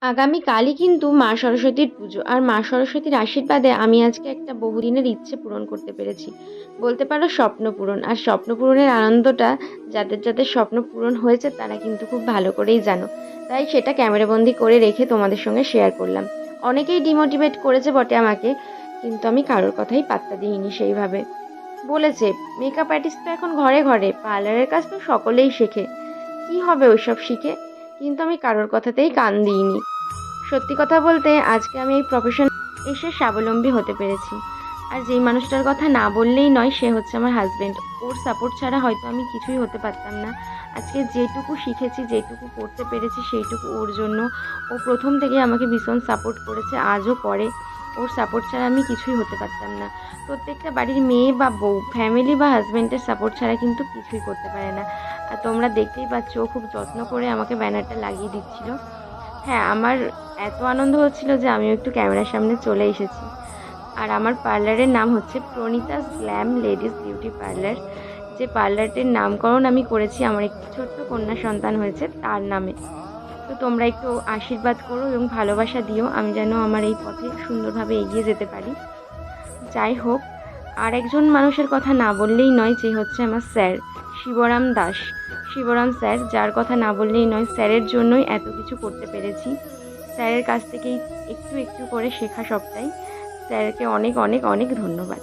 আগামীকালই কিন্তু মা সরস্বতীর পুজো। আর মা সরস্বতীর আশীর্বাদে আমি আজকে একটা বহুদিনের ইচ্ছে পূরণ করতে পেরেছি। বলতে পারো স্বপ্ন পূরণ। আর স্বপ্ন পূরণের আনন্দটা যাদের স্বপ্ন পূরণ হয়েছে তারা কিন্তু খুব ভালো করেই জানো। তাই সেটা ক্যামেরাবন্দি করে রেখে তোমাদের সঙ্গে শেয়ার করলাম। অনেকেই ডিমোটিভেট করেছে বটে আমাকে, কিন্তু আমি কারোর কথাই পাত্তা দিইনি সেইভাবে। বলেছে, মেকআপ আর্টিস্ট তো এখন ঘরে ঘরে, পার্লারের কাজ তো সকলেই শেখে। কি হবে ওইসব শিখে? কিন্তু আমি কারোর কথাতেই কান দিইনি। সত্যি কথা বলতে আজকে আমি এই প্রফেশন এসে স্বাবলম্বী হতে পেরেছি। আর যেই মানুষটার কথা না বললেই নয় সে হচ্ছে আমার হাজবেন্ড। ওর সাপোর্ট ছাড়া হয়তো আমি কিছুই হতে পারতাম না। আজকে যেটুকু শিখেছি, যেটুকু করতে পেরেছি সেইটুকু ওর জন্য। ও প্রথম থেকে আমাকে ভীষণ সাপোর্ট করেছে, আজও করে। ওর সাপোর্ট ছাড়া আমি কিছুই হতে পারতাম না। প্রত্যেকটা বাড়ির মেয়ে বা বউ ফ্যামিলি বা হাজবেন্ডের সাপোর্ট ছাড়া কিন্তু কিছুই করতে পারে না। আর তোমরা দেখতেই পাচ্ছ ও খুব যত্ন করে আমাকে ব্যানারটা লাগিয়ে দিচ্ছিল। হ্যাঁ, আমার এত আনন্দ হচ্ছিল যে আমিও একটু ক্যামেরার সামনে চলে এসেছি। আর আমার পার্লারের নাম হচ্ছে প্রণীতাস গ্ল্যাম লেডিস বিউটি পার্লার। যে পার্লারটির নামকরণ আমি করেছি আমার একটি ছোট্ট কন্যা সন্তান হয়েছে তার নামে। তো তোমরা একটু আশীর্বাদ করো এবং ভালোবাসা দিও, আমি যেন আমার এই পথে সুন্দরভাবে এগিয়ে যেতে পারি। যাই হোক, আর একজন মানুষের কথা না বললেই নয়, যে হচ্ছে আমার স্যার শিবরাম দাস। শিবরাম স্যার, যার কথা না বললেই নয়। স্যারের জন্যই এত কিছু করতে পেরেছি। স্যারের কাছ থেকেই একটু একটু করে শেখা সবটাই। স্যারকে অনেক অনেক অনেক ধন্যবাদ।